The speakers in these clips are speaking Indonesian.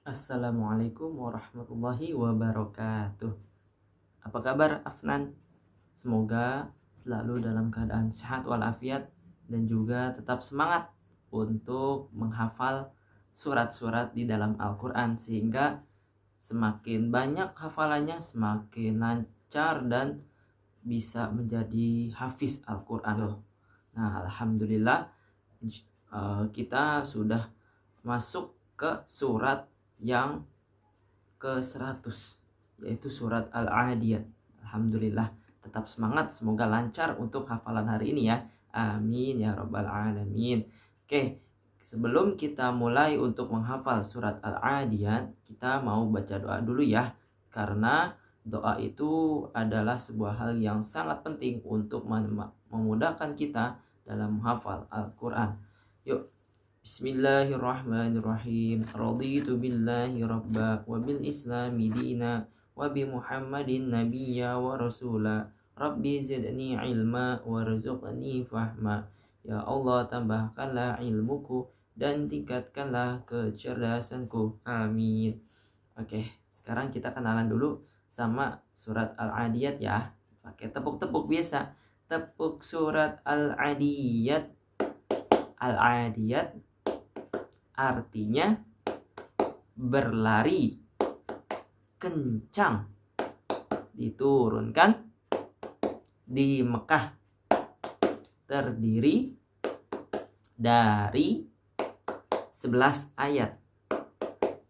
Assalamualaikum warahmatullahi wabarakatuh. Apa kabar Afnan? Semoga selalu dalam keadaan sehat walafiat dan juga tetap semangat untuk menghafal surat-surat di dalam Al-Quran, sehingga semakin banyak hafalannya semakin lancar dan bisa menjadi hafiz Al-Quran loh. Nah, Alhamdulillah kita sudah masuk ke surat yang ke-100, yaitu surat Al-Adiyat. Alhamdulillah, tetap semangat, semoga lancar untuk hafalan hari ini ya. Amin ya rabbal alamin. Oke, sebelum kita mulai untuk menghafal surat Al-Adiyat, kita mau baca doa dulu ya. Karena doa itu adalah sebuah hal yang sangat penting untuk memudahkan kita dalam menghafal Al-Quran. Yuk, Bismillahirrahmanirrahim. Raditu billahi rabba wa bil islami dina wa bi Muhammadin nabiyya wa rasula. Rabbi zidni ilma warzuqni fahma. Ya Allah, tambahkanlah ilmuku dan tingkatkanlah kecerdasanku. Amin. Oke, sekarang kita kenalan dulu sama surat Al-Adiyat ya. Pakai tepuk-tepuk biasa. Tepuk surat Al-Adiyat. Al-Adiyat artinya berlari kencang, diturunkan di Mekah, terdiri dari 11 ayat.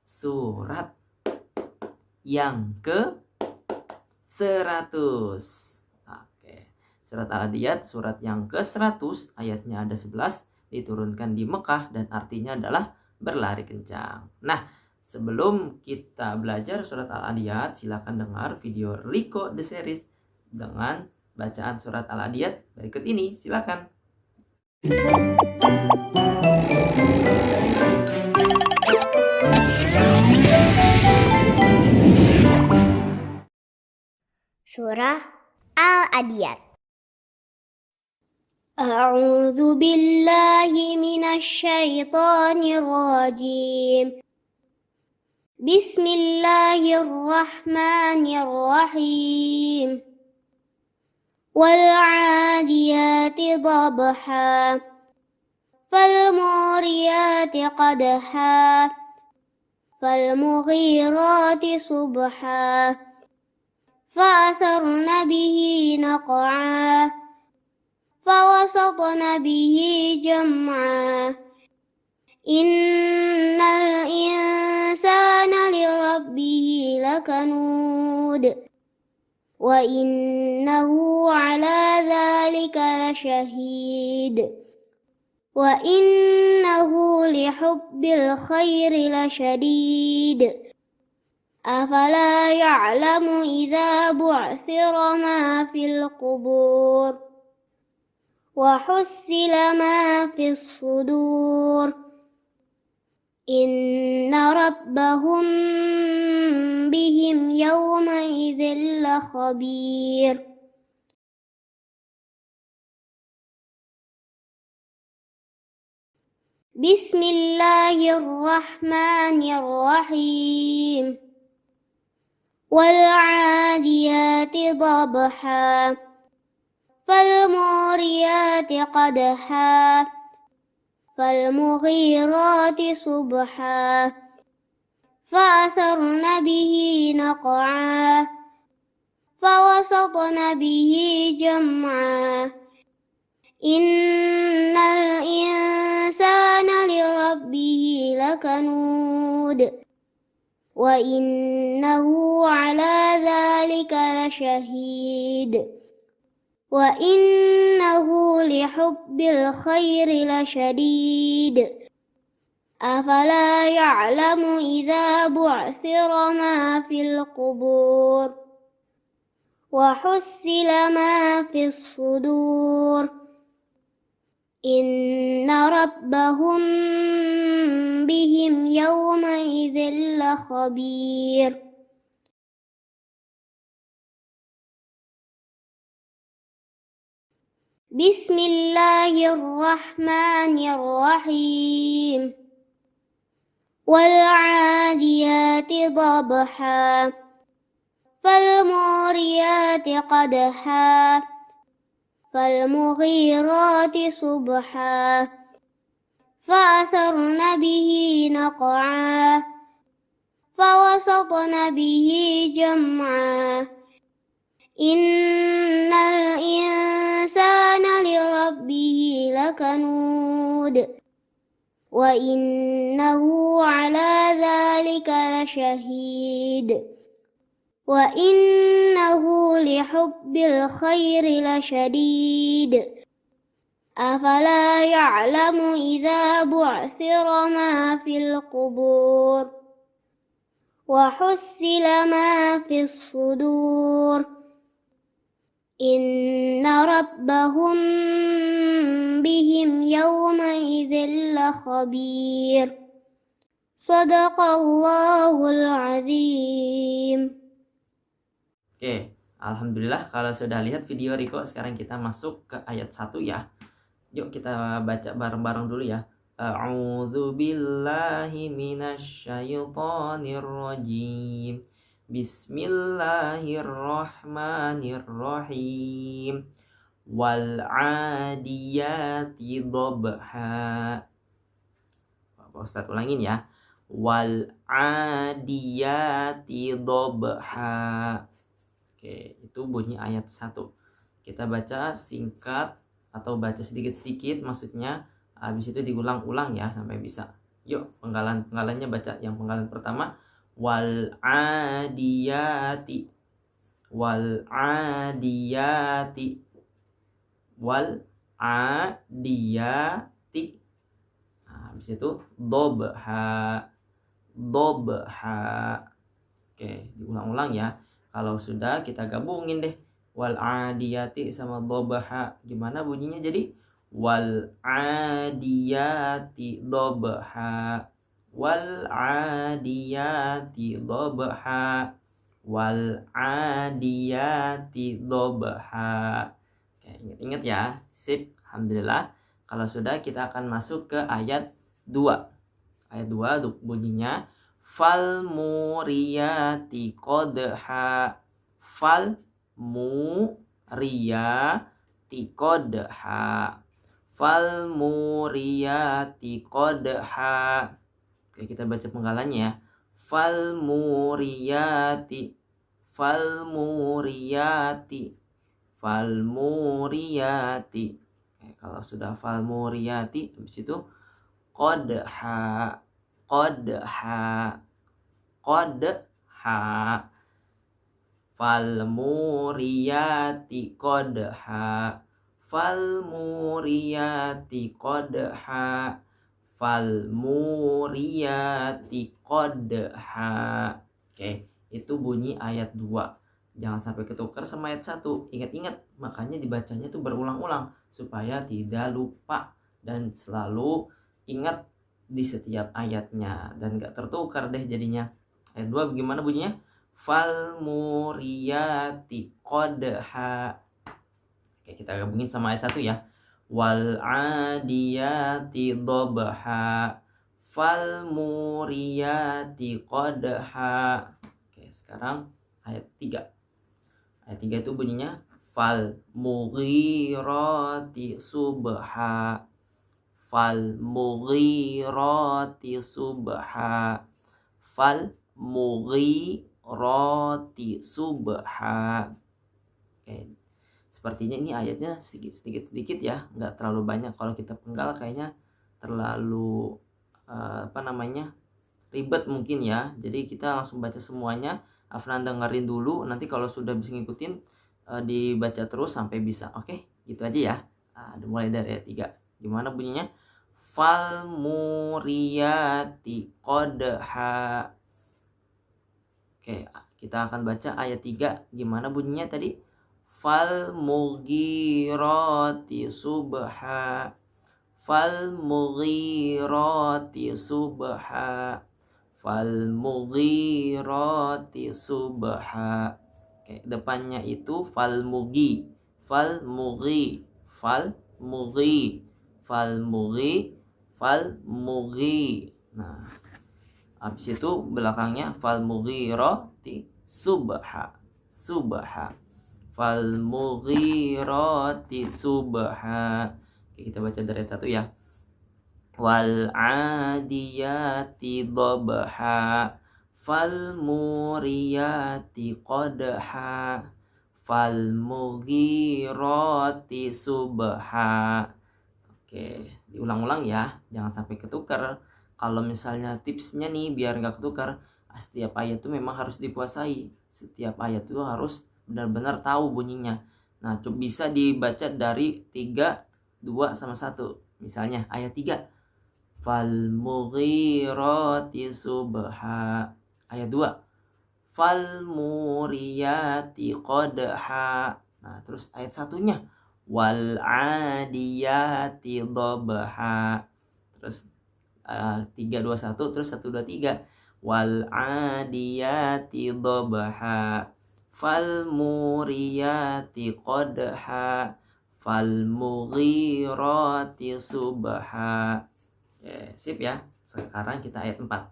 Surat yang ke-100. Oke. Surat Al-Adiyat, surat yang ke-100, ayatnya ada 11, diturunkan di Mekah dan artinya adalah berlari kencang. Nah, sebelum kita belajar surat Al-Adiyat, silakan dengar video Rico the Series dengan bacaan surat Al-Adiyat berikut ini. Silakan. Surah Al-Adiyat. A'udzu billahi minasyaitonir rajim. Bismillahirrahmanirrahim. Wal 'adiyati dhabha. Fal muriyati qadha. Fal mughirati subha. فأثرن به نقعا فوسطن به جمعا إن الإنسان لربه لكنود وإنه على ذلك لشهيد وإنه لحب الخير لشديد أفلا يعلم إذا بعثر ما في القبور وحصل ما في الصدور إن ربهم بهم يومئذ لخبير. بسم الله الرحمن الرحيم. والعاديات ضبحا فالموريات قدحا فالمغيرات صبحا فأثرن به نقعا فوسطن به جمعا إن الإنسان لربه لكنود وإنه على ذلك لشهيد وإنه لحب الخير لشديد أفلا يعلم إذا بعثر ما في القبور وحصل ما في الصدور إن ربهم بهم يومئذ لخبير. بسم الله الرحمن الرحيم. والعاديات ضبحا فالموريات قدحا فالمغيرات صبحا فأثرن به نقعا فوسطن به جمعا إن الإنسان لربه لكنود وإنه على ذلك لشهيد وإنه لحب الخير لشديد أفلا يعلم إذا بعثر ما في القبور وحصل ما في الصدور إن ربهم بهم يومئذ لخبير صدق الله العظيم. Oke, alhamdulillah kalau sudah lihat video Riko, sekarang kita masuk ke ayat 1 ya. Yuk kita baca bareng-bareng dulu ya. A'udzu billahi minasyaitonir rajim. Bismillahirrahmanirrahim. Wal 'adiyati dhabha. Pak Ustadz ulangin ya. Wal 'adiyati dhabha. Oke, itu bunyi ayat 1. Kita baca singkat atau baca sedikit-sedikit maksudnya, habis itu diulang-ulang ya sampai bisa. Yuk, penggalannya baca yang penggalan pertama. Wal 'adiyati. Wal 'adiyati. Wal 'adiyati. Nah, habis itu dhabha. Dhabha. Oke, diulang-ulang ya. Kalau sudah kita gabungin deh wal 'adiyati sama dhabha. Gimana bunyinya jadi? Wal 'adiyati dhabha. Wal 'adiyati dhabha. Wal 'adiyati dhabha. Oke, ingat-ingat ya. Sip, alhamdulillah. Kalau sudah kita akan masuk ke ayat 2. Ayat 2 bunyinya fal muriyati qadha. Fal muriyati qadha. Fal muriyati qadha. Oke, kita baca penggalannya ya. Fal muriyati. Fal muriyati. Fal muriyati. Oke, kalau sudah fal muriyati, habis itu qadha. Qadha. Qadha. Fal muriyati qadha. Fal muriyati qadha. Fal muriyati qadha. Oke, itu bunyi ayat 2. Jangan sampai ketukar sama ayat 1. Ingat-ingat, makanya dibacanya tuh berulang-ulang supaya tidak lupa dan selalu ingat di setiap ayatnya dan gak tertukar deh jadinya. Ayat 2 bagaimana bunyinya? Fal muriyati qadha. Oke, kita gabungin sama ayat 1 ya. Wal 'adiyati dhabha. Fal muriyati qadha. Oke, sekarang ayat 3. Ayat 3 itu bunyinya fal mughirati subha. Fal mughirati subha. Fal mughirati subha. Oke, sepertinya ini ayatnya sedikit ya, nggak terlalu banyak. Kalau kita penggal kayaknya terlalu ribet mungkin ya. Jadi kita langsung baca semuanya. Afnan dengerin dulu, nanti kalau sudah bisa ngikutin dibaca terus sampai bisa. Oke, gitu aja ya. Mulai dari ayat 3. Gimana bunyinya? Fal muriyati qadha. Oke, kita akan baca ayat 3. Gimana bunyinya tadi? Fal mughirati subha. Fal mughirati subha. Fal mughirati subha. Oke, depannya itu fal mughi. Fal mughi. Fal mughi. Fal mughi. Fal mughi. Nah, Habis itu belakangnya fal mughirati subha. Fal mughirati subha. Oke, kita baca dari ayat 1 ya. Wal adiyati dhabha. Fal muriyati qadha. Fal mughirati subha. Oke, diulang-ulang ya, jangan sampai ketukar. Kalau misalnya tipsnya nih biar nggak ketukar, setiap ayat itu memang harus dikuasai. Setiap ayat itu harus benar-benar tahu bunyinya. Nah, bisa dibaca dari 3, 2, sama 1. Misalnya ayat 3. Fal mughirati subha. Ayat 2. Fal muriyati qadha. Nah, terus ayat 1-nya wal adiyati dhabha. Terus 3, 2, 1, terus 1, 2, 3. Wal adiyati dhabha. Fal muriyati qadha. Fal mughirati subha. Oke, sip ya. Sekarang kita ayat 4.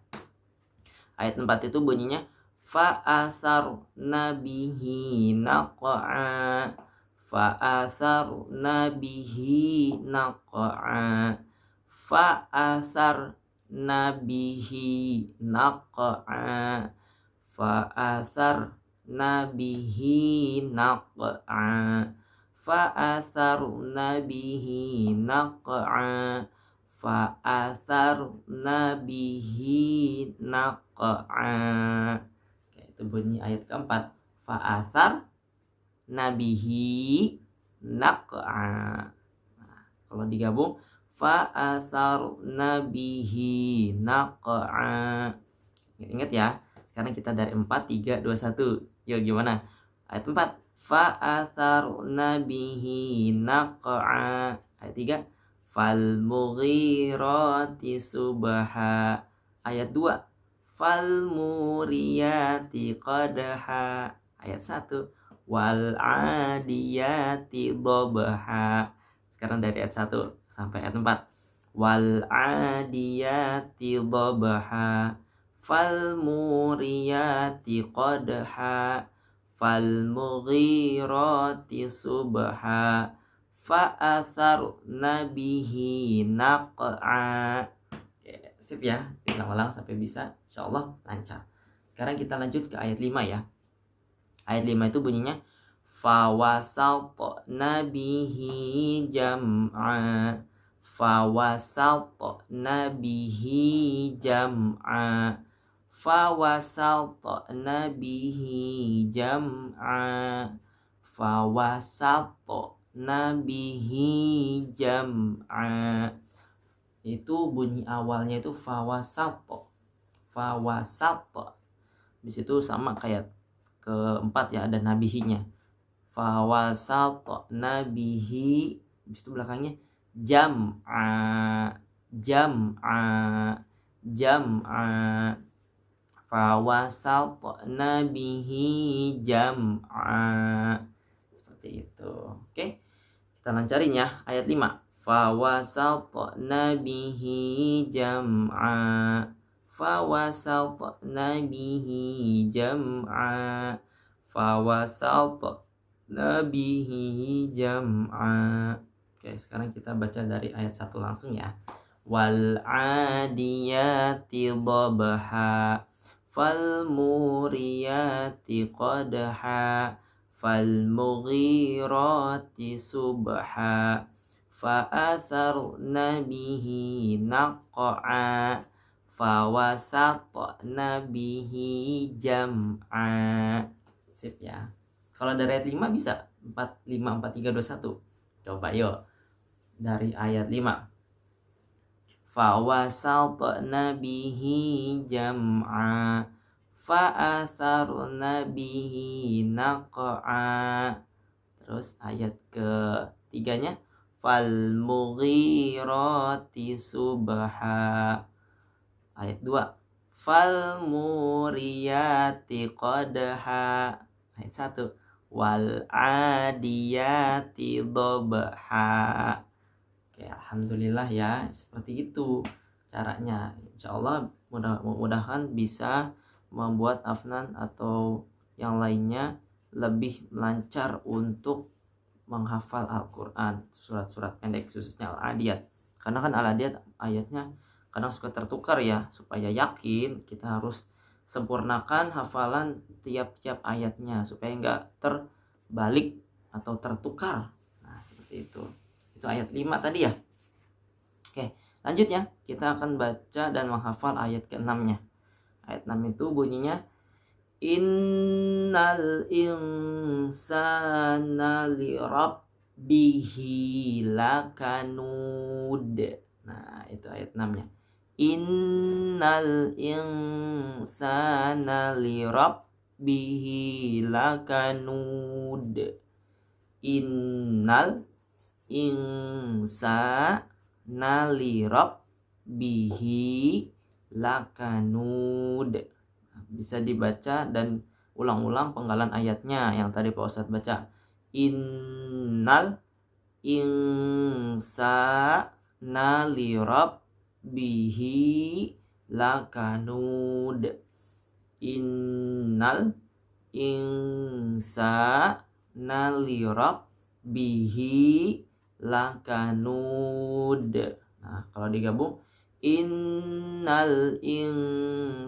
Ayat 4 itu bunyinya fa'atharna bihi naq'a. Fa'atharna bihi naq'a. Fa'atharna bihi naq'a. Fa'atharna bihi naq'a. Fa'atharna bihi naq'a. Fa'atharna bihi naq'a. Oke, itu bunyi ayat keempat. Fa'atharna bihi naq'a. Nah, kalau digabung fa'atharna bihi naq'a. Ingat ya. Sekarang kita dari 4, 3, 2, 1. Yuk gimana? Ayat 4. Fa'atharna bihi naq'a. Ayat 3. Fal mughirati subha. Ayat 2. Fal muriyati qadha. Ayat 1. Wal adiyati dhabha. Sekarang dari ayat 1 sampai ayat 4. Wal adiyati dhabha. Fal muriyati qadha. Fal mughirati subha. Fa'atharna bihi naq'a. Oke, sip ya. Ulang-ulang sampai bisa, insyaallah lancar. Sekarang kita lanjut ke ayat 5 ya. Ayat 5 itu bunyinya fawasatna bihi jam'a. Fawasatna bihi jam'a. Fawasatna bihi jam'a. Fawasatna bihi jam'a. Itu bunyi awalnya itu fawasat. Di situ sama kayak keempat ya, ada nabihinya. Fawasatna bihi. Habis itu belakangnya jam'a. Fawasatna bihi jam'a. Seperti itu. Oke. Kita lancarin ya ayat 5. Fawasatna bihi jam'a. Fawasatna bihi jam'a. Fawasatna bihi jam'a. Oke, sekarang kita baca dari ayat 1 langsung ya. Wal adiyati dhabha. Fal muriyati qadha. Fal mughirati subha. Fa'atharna bihi naq'a. Fawasatna bihi jam'a. Sip ya. Kalau dari ayat 5 bisa 4, 5, 4, 3, 2, 1. Coba yuk. Dari ayat 5. Fawasatna bihi jam'a. Fa'atharna bihi naq'a. Terus ayat ke-3-nya fal mughirati subha. Ayat 2. Fal muriyati qadha. Ayat 1. Wal adiyati dhabha. Oke, alhamdulillah ya, seperti itu caranya. Insyaallah Mudah-mudahan bisa membuat Afnan atau yang lainnya lebih lancar untuk menghafal Al-Quran, surat-surat pendek, khususnya Al-Adiyat. Karena kan Al-Adiyat ayatnya kadang suka tertukar ya. Supaya yakin, kita harus sempurnakan hafalan tiap-tiap ayatnya supaya nggak terbalik atau tertukar. Nah, seperti itu. Itu ayat 5 tadi ya. Oke, lanjut ya. Kita akan baca dan menghafal ayat ke-6-nya. Ayat 6 itu bunyinya, Innal insana lirabbihi lakanud. Nah, itu ayat 6-nya. Innal insana lirabbihi lakanud. Innal insana lirabbihi lakanud. Bisa dibaca dan ulang-ulang penggalan ayatnya yang tadi Pak Ustadz baca. Innal insana lirabbihi lakanud. Innal insana lirabbihi lakanud. Nah, kalau digabung, Innal insana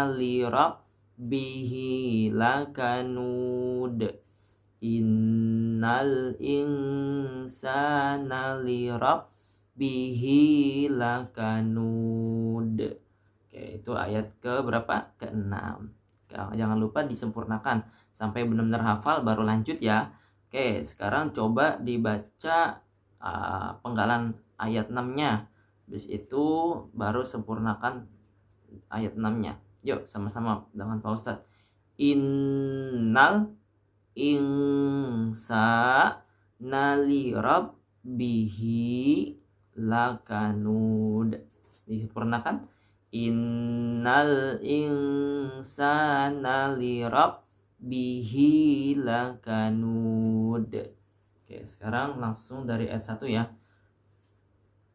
lirabbihi lakanud. Innal insana lirabbihi lakanud. Oke, itu ayat ke berapa? Ke-6. Jangan lupa disempurnakan sampai benar-benar hafal baru lanjut ya. Oke, sekarang coba dibaca penggalan ayat 6-nya. Habis itu baru sempurnakan ayat 6-nya. Yuk sama-sama dengan Pak Ustadz. Innal insana lirabbihi lakanud. Disempurnakan. Innal insana lirabbihi lakanud. Oke, sekarang langsung dari ayat 1 ya.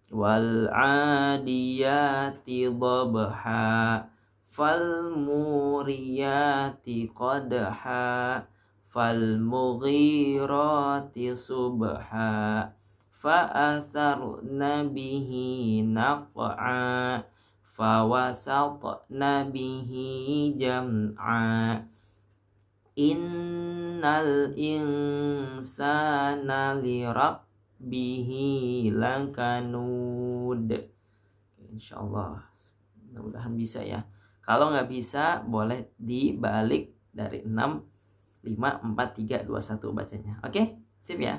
Wal adiyati dhabha fal muriyati qadha fal mughirati subha fa atharna bihi naq'a fa wasatna bihi jam'a. Innal insana lirabbihi lakanud. Insyaallah mudah-mudahan bisa ya. Kalau nggak bisa boleh dibalik dari 6, 5, 4, 3, 2, 1 bacanya. Oke, sip ya.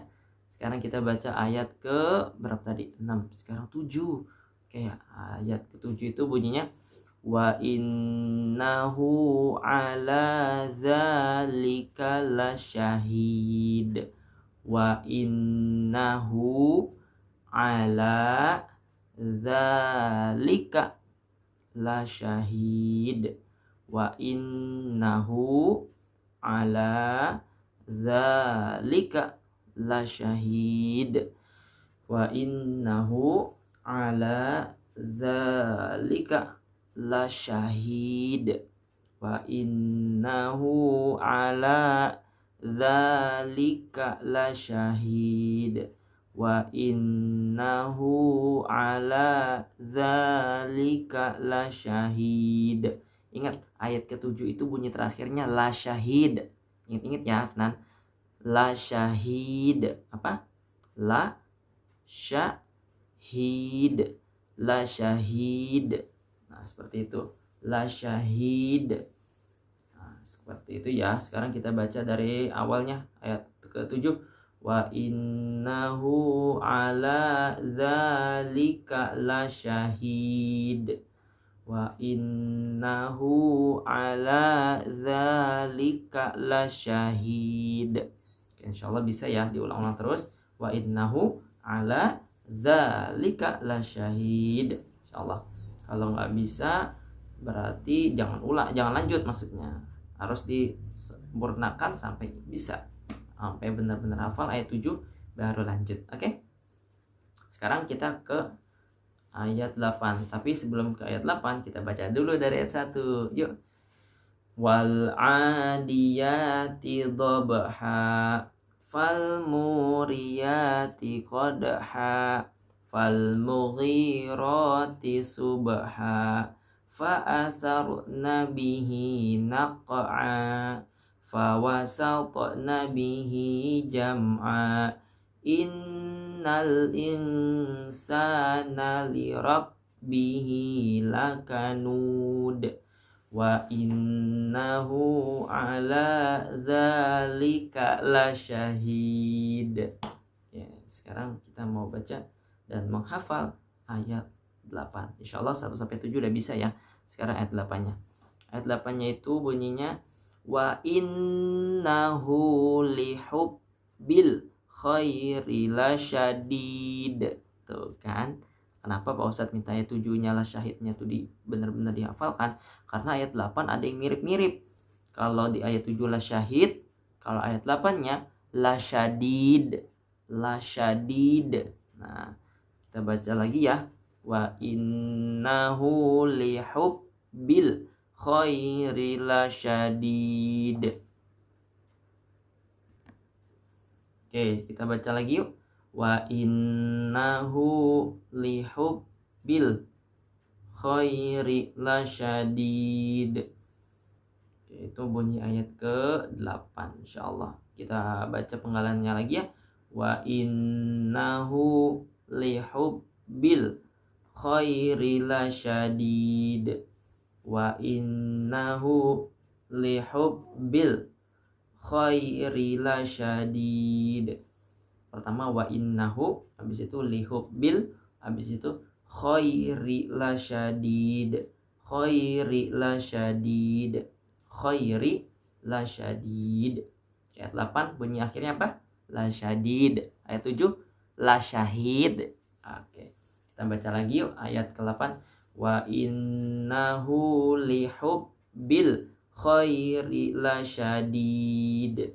Sekarang kita baca ayat ke berapa tadi? 6, sekarang 7. Oke, ayat ke-7 itu bunyinya, wa innahu ala dzalika lasyahid. Wa innahu ala dzalika lasyahid. Wa innahu ala dzalika lasyahid. Wa innahu ala dzalika lasyahid. Wa innahu ala dzalika lasyahid. Wa innahu ala dzalika lasyahid. Ingat, ayat ke-7 itu bunyi terakhirnya lasyahid. Ingat-ingat ya, Afnan. Lasyahid. Apa? Lasyahid. Lasyahid. Nah, seperti itu. Lasyahid. Nah, seperti itu ya. Sekarang kita baca dari awalnya ayat ke-7. Wa innahu ala dzalika lasyahid. Wa innahu ala dzalika lasyahid. Insyaallah bisa ya, diulang-ulang terus. Wa innahu ala dzalika lasyahid. Insyaallah. Kalau nggak bisa berarti jangan lanjut maksudnya. Harus disempurnakan sampai bisa. Sampai benar-benar hafal ayat 7 baru lanjut. Oke? Sekarang kita ke ayat 8. Tapi sebelum ke ayat 8 kita baca dulu dari ayat 1. Yuk. Wal adiyati dhabha fal muriyati qadha fal mughirati subha fa atharna bihi naq'a fa wasatna bihi jam'a innal insana li rabbihi lakanud wa innahu ala dzalika lasyahid. Ya, sekarang kita mau baca dan menghafal ayat 8. Insyaallah 1 sampai 7 udah bisa ya. Sekarang ayat 8-nya. Ayat 8-nya itu bunyinya wa innahu lihubbil khairi lasyadid. Tuh kan. Kenapa Pak Ustadz minta ayat 7-nya lah syahidnya tuh benar-benar dihafalkan? Karena ayat 8 ada yang mirip-mirip. Kalau di ayat 7 lah syahid, kalau ayat 8-nya la syadid. La syadid. Nah, kita baca lagi ya. Wa innahu lihubbil khairi lasyadid. Oke, kita baca lagi yuk. Wa innahu lihubbil khairi lasyadid. Oke, itu bunyi ayat ke-8 insyaallah. Kita baca penggalannya lagi ya. Wa innahu lihubbil khairi lasyadid. Wa innahu lihubbil khairi lasyadid. Pertama wa innahu, habis itu lihubbil, habis itu khairi lasyadid. Khairi lasyadid. Khairi lasyadid. Ayat 8 bunyi akhirnya apa? Lasyadid. Ayat 7 lasyahid. Oke. Kita baca lagi yuk ayat ke-8. Wa innahu lihubbil khairi lasyadid.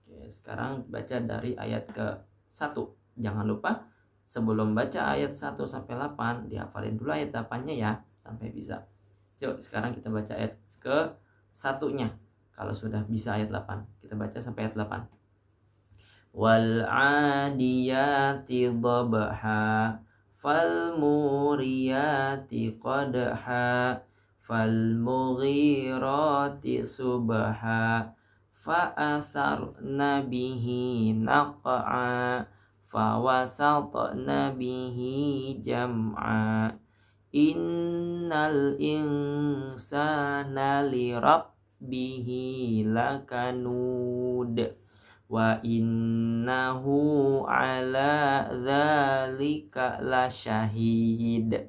Oke, sekarang baca dari ayat ke-1. Jangan lupa sebelum baca ayat 1 sampai 8 dihafalin dulu ayat 8-nya ya sampai bisa. Yuk, sekarang kita baca ayat ke-1-nya. Kalau sudah bisa ayat 8, kita baca sampai ayat 8. Wal adiyati dhabha fal muriyati qadha fal mughirati subha fa atharna bihi naq'a fa wasatna bihi jam'a innal insana li rabbihi lakanud wa innahu ala dzalika lasyahid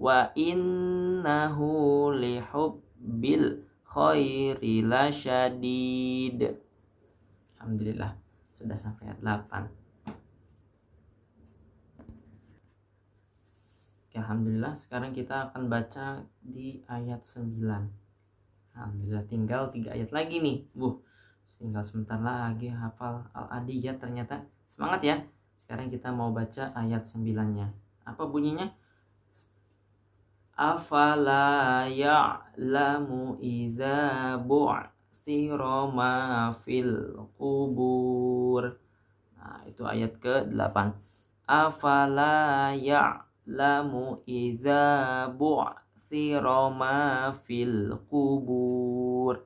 wa innahu lihubbil khairi lasyadid. Alhamdulillah sudah sampai ayat 8. Oke, alhamdulillah sekarang kita akan baca di ayat 9. Alhamdulillah tinggal 3 ayat lagi nih. Tinggal sebentar lagi hafal Al-Adiyat ternyata. Semangat ya. Sekarang kita mau baca ayat 9-nya. Apa bunyinya? Afala ya'lamu idza bu'thira ma fil qubur. Nah, itu ayat ke-8. Afala ya'lamu idza bu'thira ma fil qubur.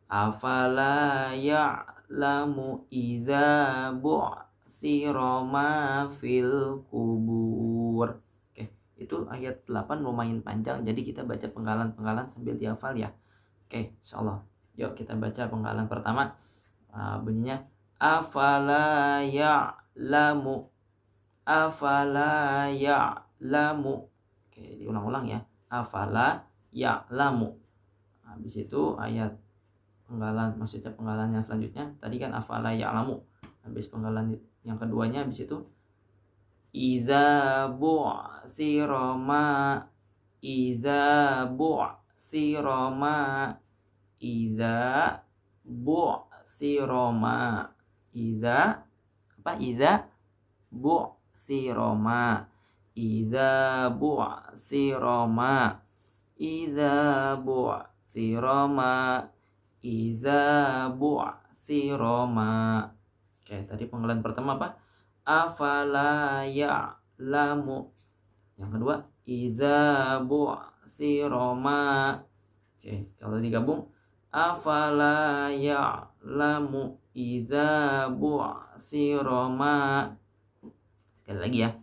Afala ya'lamu idza bu'thira ma fil qubur. Oke, itu ayat 8 lumayan panjang, jadi kita baca penggalan-penggalan sambil dihafal ya. Oke, insyaallah. Yuk kita baca penggalan pertama. Bunyinya afala ya'lamu. Afala ya'lamu. Oke, diulang-ulang ya. Afala ya'lamu. Habis itu ayat penggalan, maksudnya penggalan yang selanjutnya tadi kan afala ya'lamu. Habis penggalan yang keduanya habis itu idza bu'thira ma idza bu'thira ma idza bu'thira ma idza apa idza bu'thira ma idza bu'thira ma, idza bu'thira ma, idza bu'thira ma. Oke, tadi penggalan pertama apa? Afala ya'lamu. Yang kedua, idza bu'thira ma. Oke, kalau digabung, afala ya'lamu idza bu'thira ma. Sekali lagi ya.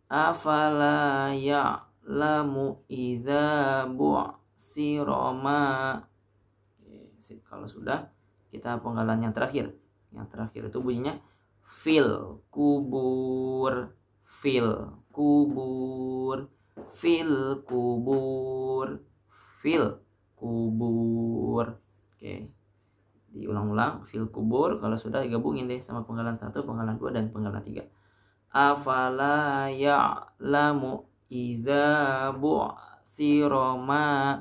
Afala ya'lamu idza bu'thira ma. Oke, sip. Kalau sudah, kita penggalan yang terakhir. Yang terakhir itu bunyinya fil kubur, fil kubur, fil kubur, fil kubur. Oke, diulang-ulang, fil kubur. Kalau sudah digabungin deh sama penggalan 1, penggalan 2, dan penggalan 3. Afala ya'lamu idza bu'thira ma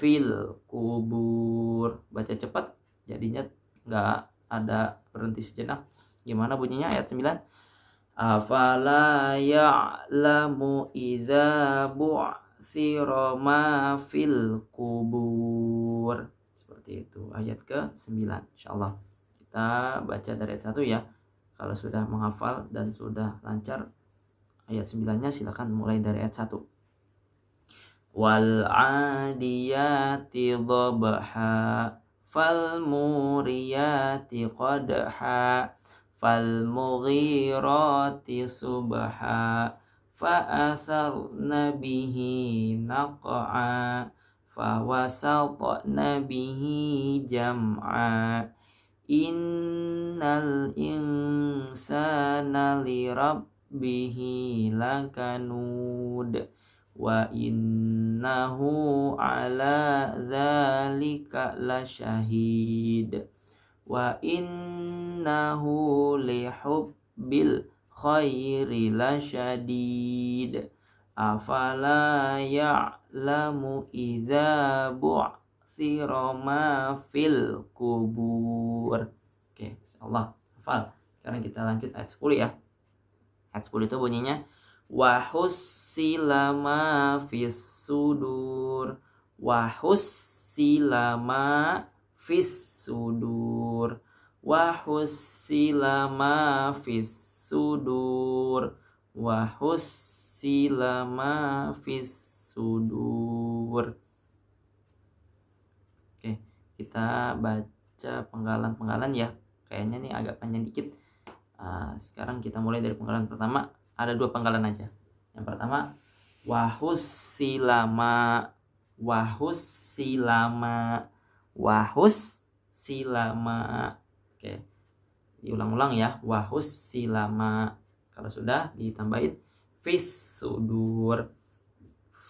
fil kubur. Baca cepat, jadinya nggak ada berhenti sejenak. Gimana bunyinya ayat 9? Afala ya'lamu idza bu'thira ma fil kubur. Seperti itu ayat ke-9. Insyaallah kita baca dari ayat 1 ya. Kalau sudah menghafal dan sudah lancar ayat 9-nya, silakan mulai dari ayat 1. Wal 'adiyati dhabha fal muriyati qadha fal mughirati subha fa asarna bihi naq'a fa wasatna bihi jam'a innal insana li rabbihi lakanud wa innahu ala dzalika lasyahid wa innahu lihubbil khairi lasyadid afala ya'lamu idza bu'thira ma fil kubur. Oke, insyaallah hafal. Sekarang kita lanjut ayat 10 ya. Ayat 10 itu bunyinya wa hussila ma fis sudur, wa hussila ma fis sudur, wa hussila ma fis sudur, wa hussila ma fis sudur. Oke, kita baca penggalan-penggalan ya. Kayaknya nih agak panjang dikit. Sekarang kita mulai dari penggalan pertama. Ada 2 penggalan aja. Yang pertama, wahus silama, wahus silama, wahus silama. Oke, diulang-ulang ya, wahus silama. Kalau sudah, ditambahin fis sudur,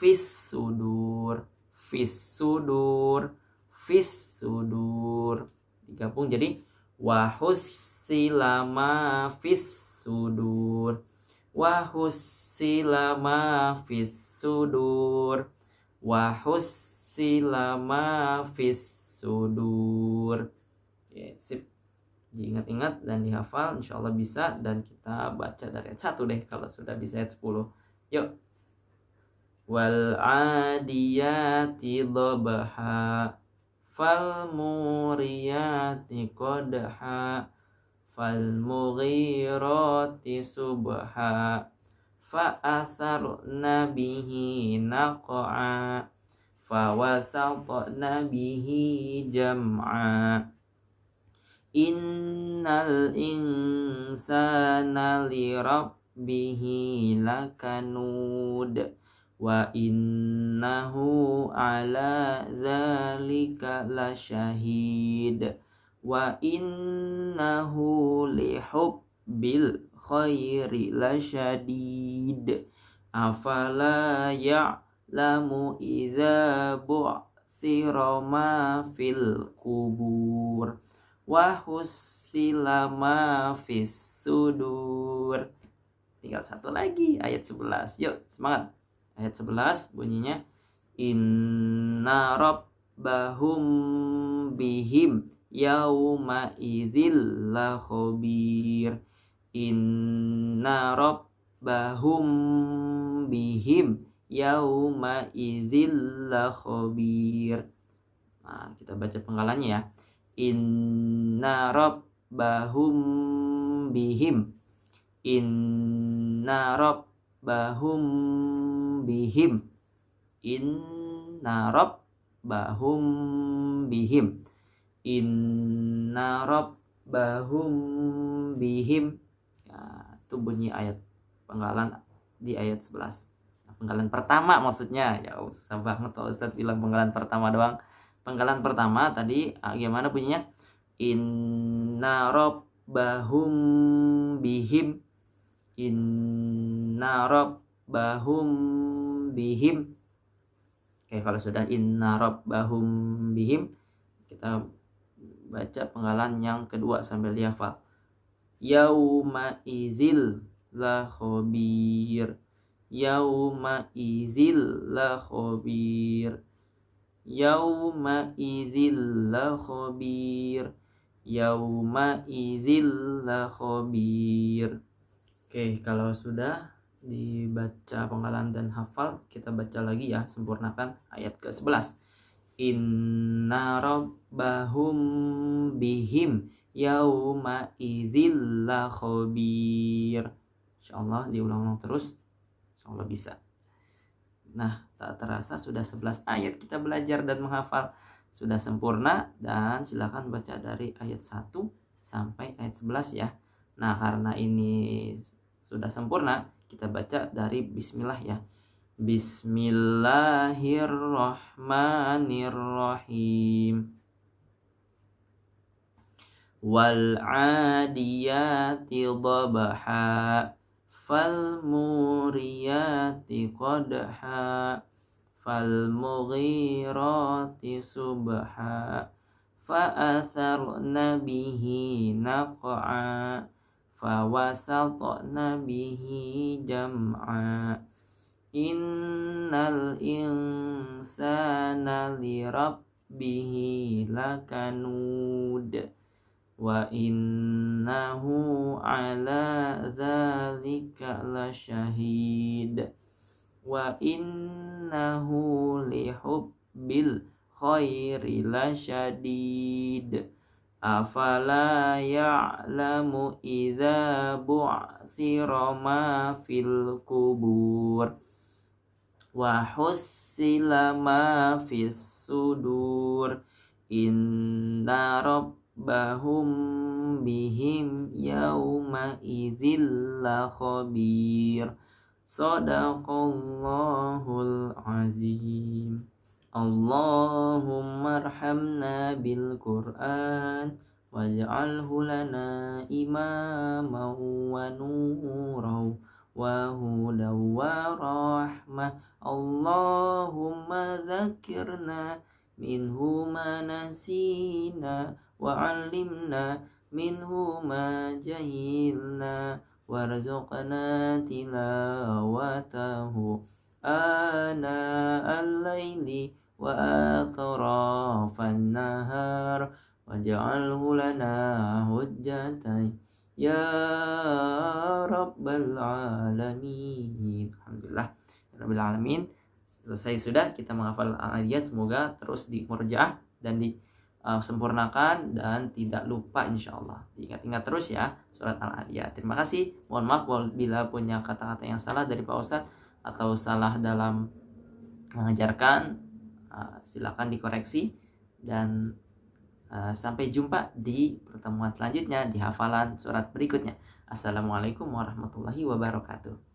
fis sudur, fis sudur, fis sudur. Digabung jadi wahus silama fis sudur, wahussila ma fis sudur, wahussila ma fis sudur. Oke, sip. Diingat-ingat dan dihafal, insyaallah bisa. Dan kita baca dari ayat 1 deh kalau sudah bisa ayat 10. Yuk. Wal 'adiyati dhabha fal muriyati qadha fal mughirati subha fa atharna bihi naq'a fa wasatna bihi jam'a innal insana li rabbihi lakanud wa innahu ala dzalika lasyahid wa innahu lihubbil khairi lasyadid afala ya'lamu idza bu'thira ma fil kubur wa hussila ma fis sudur. Tinggal satu lagi ayat 11. Yuk semangat. Ayat 11 bunyinya inna rabbahum bihim yauma idzil la khabir. Inna bahum bihim yauma idzil khabir. Nah, kita baca penggalannya ya. Inna rabbahum bihim. Inna rabbahum bihim. Inna rabbahum bihim. Inna rabbahum bihim. Ya, itu bunyi ayat penggalan di ayat 11. Nah, penggalan pertama maksudnya. Ya susah banget kalau Ustaz bilang penggalan pertama doang. Penggalan pertama tadi gimana bunyinya? Inna rabbahum bihim. Inna rabbahum bihim. Oke, kalau sudah inna rabbahum bihim, kita baca penggalan yang kedua sambil dihafal. Yauma idzil la khabir. Yauma idzil la khabir. Yauma idzil la khabir. Yauma idzil la khabir. Oke, kalau sudah dibaca penggalan dan hafal, kita baca lagi ya, sempurnakan ayat ke-11. Inna rabbahum bihim yauma idzil la khabir. Insyaallah diulang-ulang terus, insyaallah bisa. Nah, tak terasa sudah 11 ayat kita belajar dan menghafal. Sudah sempurna, dan silakan baca dari ayat 1 sampai ayat 11 ya. Nah, karena ini sudah sempurna, kita baca dari bismillah ya. Bismillahirrahmanirrahim. Wal 'adiyati dhabha. Falmuriyati qadha. Falmughirati subha. Fa'atharna bihi naq'a. Fawasatna bihi jam'a. Innal insana lirabbihi lakanud. Wa innahu ala dzalika lasyahid. Wa innahu lihubbil khairi lasyadid. Afala ya'lamu idza bu'thira ma fil kubur. Wa hussila ma fis sudur. Inna rabbahum bihim yauma idzil la khabir. Shadaqallahul azim. Allahumma arhamna bil Qur'an waj'alhu lana imaman wa nuran wa hudan wa rahmah. Allahumma dzakirna minhu ma nasina wa 'allimna minhu ma jahilna warzuqna tilawatahu ana al-laili wa atrafan nahar waj'alhu lana hujjatan ya rabbal alamin. Alhamdulillah rabbil alamin. Selesai sudah kita menghafal ayat, semoga terus dimurjaah dan disempurnakan dan tidak lupa insyaallah. Diingat-ingat terus ya surat Al-Adiyat. Terima kasih. Mohon maaf bila punya kata-kata yang salah dari Pak Ustadz atau salah dalam mengajarkan, silakan dikoreksi, dan sampai jumpa di pertemuan selanjutnya di hafalan surat berikutnya. Assalamualaikum warahmatullahi wabarakatuh.